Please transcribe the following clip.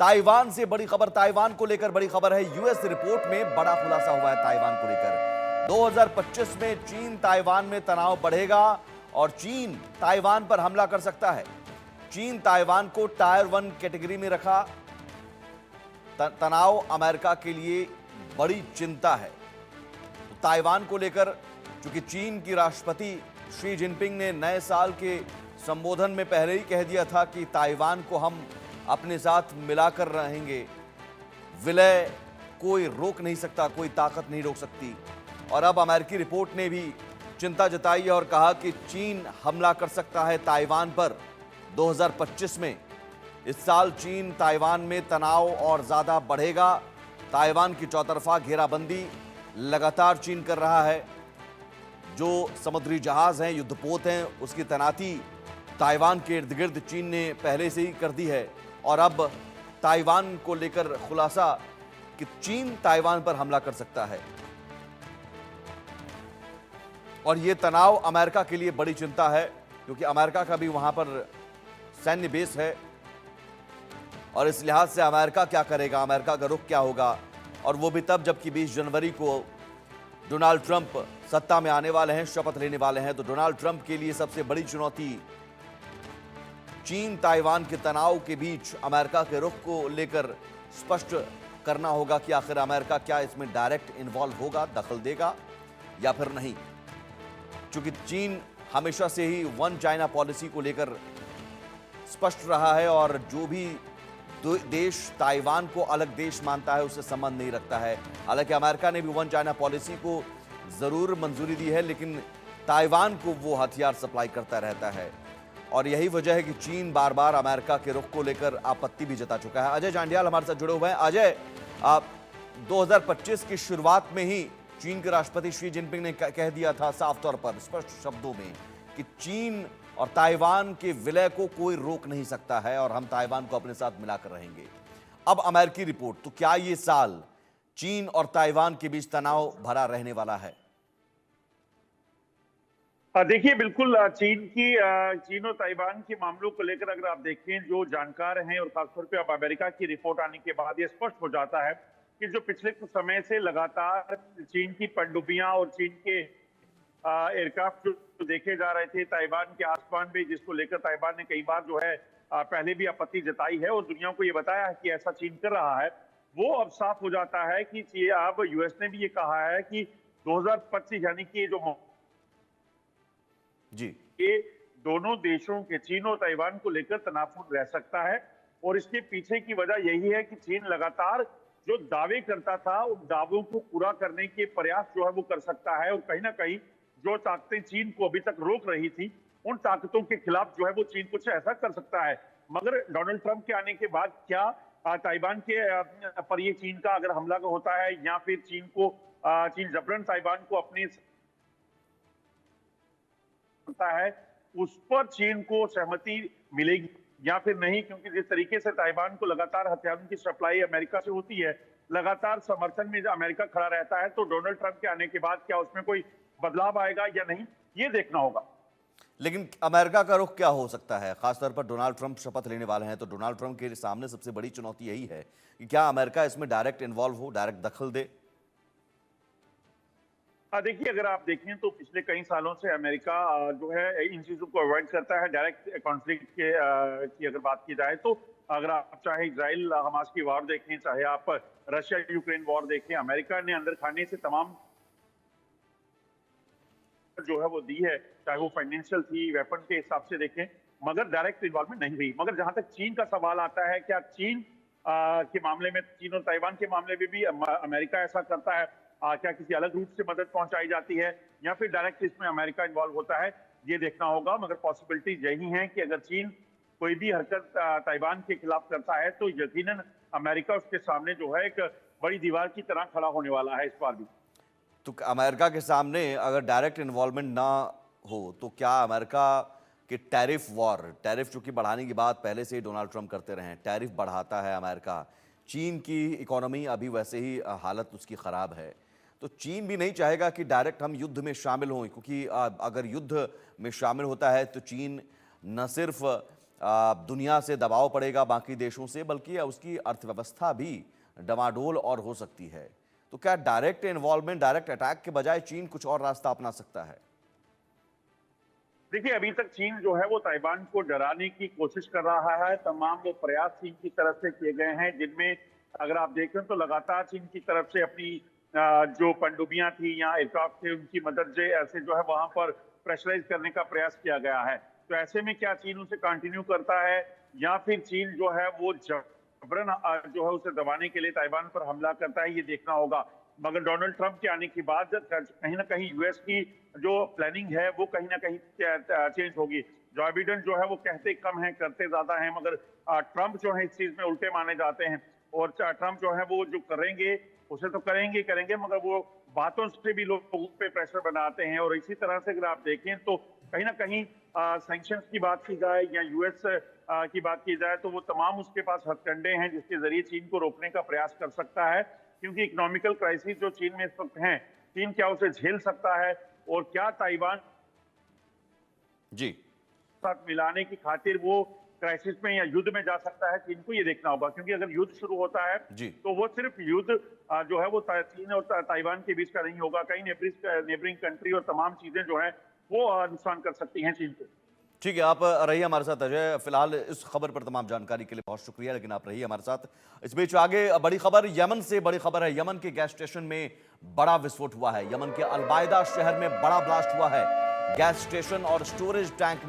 Taiwan से बड़ी खबर, ताइवान को लेकर बड़ी खबर है। यूएस रिपोर्ट में बड़ा खुलासा हुआ है ताइवान को लेकर। 2025 में चीन ताइवान में तनाव बढ़ेगा और चीन ताइवान पर हमला कर सकता है। चीन ताइवान को टायर 1 कैटेगरी में रखा। तनाव अमेरिका के लिए बड़ी चिंता है। तो ताइवान को लेकर चूंकि चीन की राष्ट्रपति शी जिनपिंग ने नए साल के संबोधन में पहले ही कह दिया था कि ताइवान को हम अपने साथ मिलाकर रहेंगे, विलय कोई रोक नहीं सकता, कोई ताकत नहीं रोक सकती। और अब अमेरिकी रिपोर्ट ने भी चिंता जताई है और कहा कि चीन हमला कर सकता है ताइवान पर 2025 में। इस साल चीन ताइवान में तनाव और ज्यादा बढ़ेगा। ताइवान की चौतरफा घेराबंदी लगातार चीन कर रहा है। जो समुद्री जहाज हैं, युद्धपोत हैं, उसकी तैनाती ताइवान के इर्द गिर्द चीन ने पहले से ही कर दी है। और अब ताइवान को लेकर खुलासा कि चीन ताइवान पर हमला कर सकता है। और यह तनाव अमेरिका के लिए बड़ी चिंता है, क्योंकि अमेरिका का भी वहां पर सैन्य बेस है। और इस लिहाज से अमेरिका क्या करेगा, अमेरिका का रुख क्या होगा, और वो भी तब जबकि 20 जनवरी को डोनाल्ड ट्रंप सत्ता में आने वाले हैं, शपथ लेने वाले हैं। तो डोनाल्ड ट्रंप के लिए सबसे बड़ी चुनौती चीन ताइवान के तनाव के बीच अमेरिका के रुख को लेकर स्पष्ट करना होगा कि आखिर अमेरिका क्या इसमें डायरेक्ट इन्वॉल्व होगा, दखल देगा या फिर नहीं। क्योंकि चीन हमेशा से ही वन चाइना पॉलिसी को लेकर स्पष्ट रहा है और जो भी देश ताइवान को अलग देश मानता है उससे संबंध नहीं रखता है। हालांकि अमेरिका ने भी वन चाइना पॉलिसी को जरूर मंजूरी दी है, लेकिन ताइवान को वो हथियार सप्लाई करता रहता है। और यही वजह है कि चीन बार बार अमेरिका के रुख को लेकर आपत्ति भी जता चुका है। अजय जांडियाल हमारे साथ जुड़े हुए हैं। अजय, 2025 की शुरुआत में ही चीन के राष्ट्रपति शी जिनपिंग ने कह दिया था साफ तौर पर, स्पष्ट शब्दों में, कि चीन और ताइवान के विलय को कोई रोक नहीं सकता है और हम ताइवान को अपने साथ मिलाकर रहेंगे। अब अमेरिकी रिपोर्ट, तो क्या ये साल चीन और ताइवान के बीच तनाव भरा रहने वाला है? देखिए, बिल्कुल चीन और ताइवान के मामलों को लेकर अगर आप देखें, जो जानकार हैं और खासतौर पे अब अमेरिका की रिपोर्ट आने के बाद ये स्पष्ट हो जाता है कि जो पिछले कुछ समय से लगातार चीन की पनडुब्बियां और चीन के एयरक्राफ्ट जो देखे जा रहे थे ताइवान के आसमान में, जिसको लेकर ताइवान ने कई बार जो है पहले भी आपत्ति जताई है और दुनिया को ये बताया है कि ऐसा चीन कर रहा है, वो अब साफ हो जाता है कि अब यूएस ने भी ये कहा है कि 2025 यानी कि जो जी, ये दोनों देशों के, चीन और ताइवान को लेकर तनावपूर्ण रह सकता है। और इसके पीछे की वजह यही है कि चीन लगातार जो दावे करता था उन दावों को पूरा करने के प्रयास जो है वो कर सकता है। और कहीं ना कहीं जो ताकतें चीन को अभी तक रोक रही थी, उन ताकतों के खिलाफ जो है वो चीन कुछ ऐसा कर सकता है। मगर डोनाल्ड ट्रंप के आने के बाद क्या ताइवान के पर ये चीन का अगर हमला होता है या फिर चीन जबरन ताइवान को अपनी है, उस पर चीन को सहमति मिलेगी या फिर नहीं, क्योंकि जिस तरीके से ताइवान को लगातार हथियारों की सप्लाई अमेरिका से होती है, लगातार समर्थन में अमेरिका खड़ा रहता है, तो डोनाल्ड ट्रंप के आने के बाद क्या उसमें कोई बदलाव आएगा या नहीं, ये देखना होगा। लेकिन अमेरिका का रुख क्या हो सकता है? खासतौर पर डोनाल्ड ट्रंप शपथ लेने वाले हैं, तो डोनाल्ड ट्रंप के सामने सबसे बड़ी चुनौती यही है कि क्या अमेरिका इसमें डायरेक्ट इन्वॉल्व हो, डायरेक्ट दखल दे। देखिए, अगर आप देखें तो पिछले कई सालों से अमेरिका जो है इन चीजों को अवॉइड करता है। डायरेक्ट कॉन्फ्लिक्ट की अगर बात की जाए तो अगर आप चाहे इजराइल हमास की वॉर देखें, चाहे आप रशिया यूक्रेन वॉर देखें, अमेरिका ने अंदर खाने से तमाम जो है वो दी है, चाहे वो फाइनेंशियल थी, वेपन के हिसाब से देखें, मगर डायरेक्ट इन्वॉल्वमेंट नहीं हुई। मगर जहां तक चीन का सवाल आता है, क्या चीन के मामले में, चीन और ताइवान के मामले में भी अमेरिका ऐसा करता है, क्या किसी अलग रूप से मदद पहुंचाई जाती है या फिर डायरेक्ट इसमें अमेरिका इन्वॉल्व होता है, ये देखना होगा। मगर पॉसिबिलिटीज यही हैं कि अगर चीन कोई भी हरकत ताइवान के खिलाफ करता है तो यकीनन अमेरिका उसके सामने जो है एक बड़ी दीवार की तरह खड़ा होने वाला है इस बार भी। तो अमेरिका के सामने अगर डायरेक्ट इन्वॉल्वमेंट ना हो तो क्या अमेरिका के टैरिफ वॉर, टैरिफ चूंकि बढ़ाने की बात पहले से ही डोनाल्ड ट्रंप करते रहे हैं, टैरिफ बढ़ाता है अमेरिका, चीन की इकोनॉमी अभी वैसे ही हालत उसकी ख़राब है, तो चीन भी नहीं चाहेगा कि डायरेक्ट हम युद्ध में शामिल हों, क्योंकि अगर युद्ध में शामिल होता है तो चीन न सिर्फ दुनिया से दबाव पड़ेगा बाकी देशों से, बल्कि उसकी अर्थव्यवस्था भी डमाडोल और हो सकती है। तो क्या डायरेक्ट इन्वॉल्वमेंट, डायरेक्ट अटैक के बजाय चीन कुछ और रास्ता अपना सकता है? देखिए, अभी तक चीन जो है वो ताइवान को डराने की कोशिश कर रहा है। तमाम वो प्रयास चीन की तरफ से किए गए हैं, जिनमें अगर आप देखें तो लगातार चीन की तरफ से अपनी जो पनडुब्बियां थी या एयरक्राफ्ट थे, उनकी मदद से जो है वहां पर प्रेशराइज करने का प्रयास किया गया है। तो ऐसे में क्या चीन उसे कंटिन्यू करता है, या फिर चीन जो है वो जबरन जो है उसे दबाने के लिए ताइवान पर हमला करता है, ये देखना होगा। मगर डोनाल्ड ट्रंप के आने के बाद कहीं ना कहीं यूएस की जो प्लानिंग है वो कहीं ना कहीं चेंज होगी। जो बाइडेन जो है वो कहते कम है करते ज्यादा हैं, मगर ट्रंप जो है इस चीज में उल्टे माने जाते हैं। और ट्रंप जो है वो जो करेंगे उसे तो करेंगे करेंगे, मगर वो बातों से भी लोगों पे प्रेशर बनाते हैं। और इसी तरह से अगर आप देखें तो कहीं ना कहीं सैंक्शंस की बात की जाए या यूएस की बात की जाए, तो वो तमाम उसके पास हथकंडे हैं जिसके जरिए चीन को रोकने का प्रयास कर सकता है। क्योंकि इकोनॉमिकल क्राइसिस जो चीन में इस वक्त है, चीन क्या उसे झेल सकता है, और क्या ताइवान जी साथ मिलाने की खातिर वो क्राइसिस में या युद्ध में जा सकता है, चीन को ये देखना होगा। क्योंकि अगर युद्ध शुरू होता है जी तो वो सिर्फ युद्ध जो है वो चीन और ताइवान के बीच का नहीं होगा। कई नेबरिंग कंट्री और तमाम चीजें जो है वो नुकसान कर सकती हैं चीन को। ठीक है, आप रहिए हमारे साथ अजय। फिलहाल इस खबर पर तमाम जानकारी के लिए बहुत शुक्रिया, लेकिन आप रहिए हमारे साथ। इस बीच आगे बड़ी खबर, यमन से बड़ी खबर है। यमन के गैस स्टेशन में बड़ा विस्फोट हुआ है। यमन के अलबायदा शहर में बड़ा ब्लास्ट हुआ है। गैस स्टेशन और स्टोरेज टैंक में